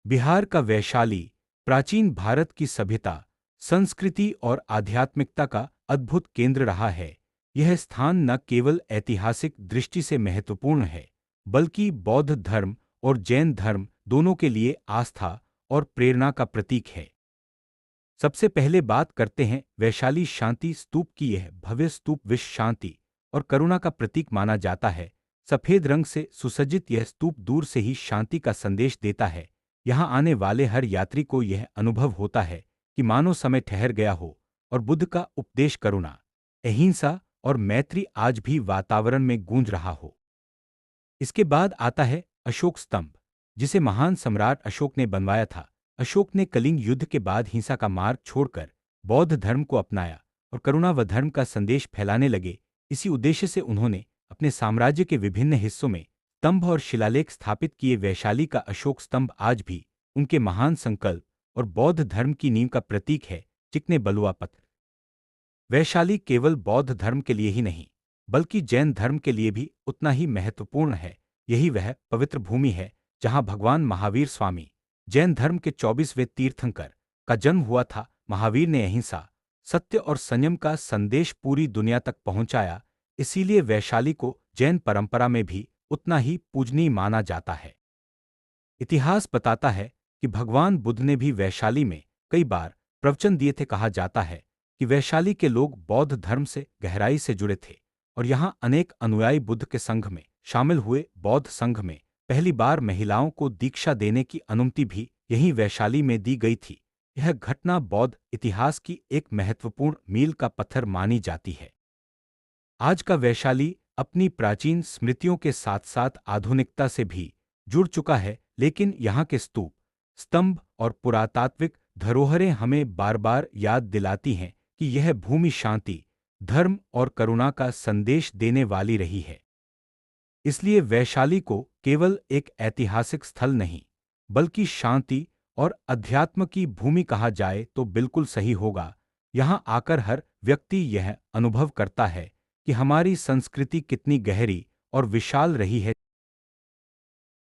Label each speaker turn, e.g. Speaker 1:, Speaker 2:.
Speaker 1: बिहार का वैशाली प्राचीन भारत की सभ्यता, संस्कृति और आध्यात्मिकता का अद्भुत केंद्र रहा है। यह स्थान न केवल ऐतिहासिक दृष्टि से महत्वपूर्ण है, बल्कि बौद्ध धर्म और जैन धर्म दोनों के लिए आस्था और प्रेरणा का प्रतीक है। सबसे पहले बात करते हैं वैशाली शांति स्तूप की। यह भव्य स्तूप विश्व शांति और करुणा का प्रतीक माना जाता है। सफेद रंग से सुसज्जित यह स्तूप दूर से ही शांति का संदेश देता है। यहाँ आने वाले हर यात्री को यह अनुभव होता है कि मानो समय ठहर गया हो और बुद्ध का उपदेश करुणा, अहिंसा और मैत्री आज भी वातावरण में गूंज रहा हो। इसके बाद आता है अशोक स्तंभ, जिसे महान सम्राट अशोक ने बनवाया था। अशोक ने कलिंग युद्ध के बाद हिंसा का मार्ग छोड़कर बौद्ध धर्म को अपनाया और करुणा व धर्म का संदेश फैलाने लगे। इसी उद्देश्य से उन्होंने अपने साम्राज्य के विभिन्न हिस्सों में स्तंभ और शिलालेख स्थापित किए। वैशाली का अशोक स्तंभ आज भी उनके महान संकल्प और बौद्ध धर्म की नींव का प्रतीक है। चिकने बलुआ पत्थर। वैशाली केवल बौद्ध धर्म के लिए ही नहीं, बल्कि जैन धर्म के लिए भी उतना ही महत्वपूर्ण है। यही वह पवित्र भूमि है जहां भगवान महावीर स्वामी, जैन धर्म के 24वें तीर्थंकर, का जन्म हुआ था। महावीर ने अहिंसा, सत्य और संयम का संदेश पूरी दुनिया तक पहुंचाया। इसीलिए वैशाली को जैन परंपरा में भी उतना ही पूजनीय माना जाता है। इतिहास बताता है कि भगवान बुद्ध ने भी वैशाली में कई बार प्रवचन दिए थे। कहा जाता है कि वैशाली के लोग बौद्ध धर्म से गहराई से जुड़े थे और यहाँ अनेक अनुयायी बुद्ध के संघ में शामिल हुए। बौद्ध संघ में पहली बार महिलाओं को दीक्षा देने की अनुमति भी यहीं वैशाली में दी गई थी। यह घटना बौद्ध इतिहास की एक महत्वपूर्ण मील का पत्थर मानी जाती है। आज का वैशाली अपनी प्राचीन स्मृतियों के साथ साथ आधुनिकता से भी जुड़ चुका है, लेकिन यहाँ के स्तूप, स्तंभ और पुरातात्विक धरोहरें हमें बार बार याद दिलाती हैं कि यह भूमि शांति, धर्म और करुणा का संदेश देने वाली रही है। इसलिए वैशाली को केवल एक ऐतिहासिक स्थल नहीं, बल्कि शांति और अध्यात्म की भूमि कहा जाए तो बिल्कुल सही होगा। यहाँ आकर हर व्यक्ति यह अनुभव करता है कि हमारी संस्कृति कितनी गहरी और विशाल रही है।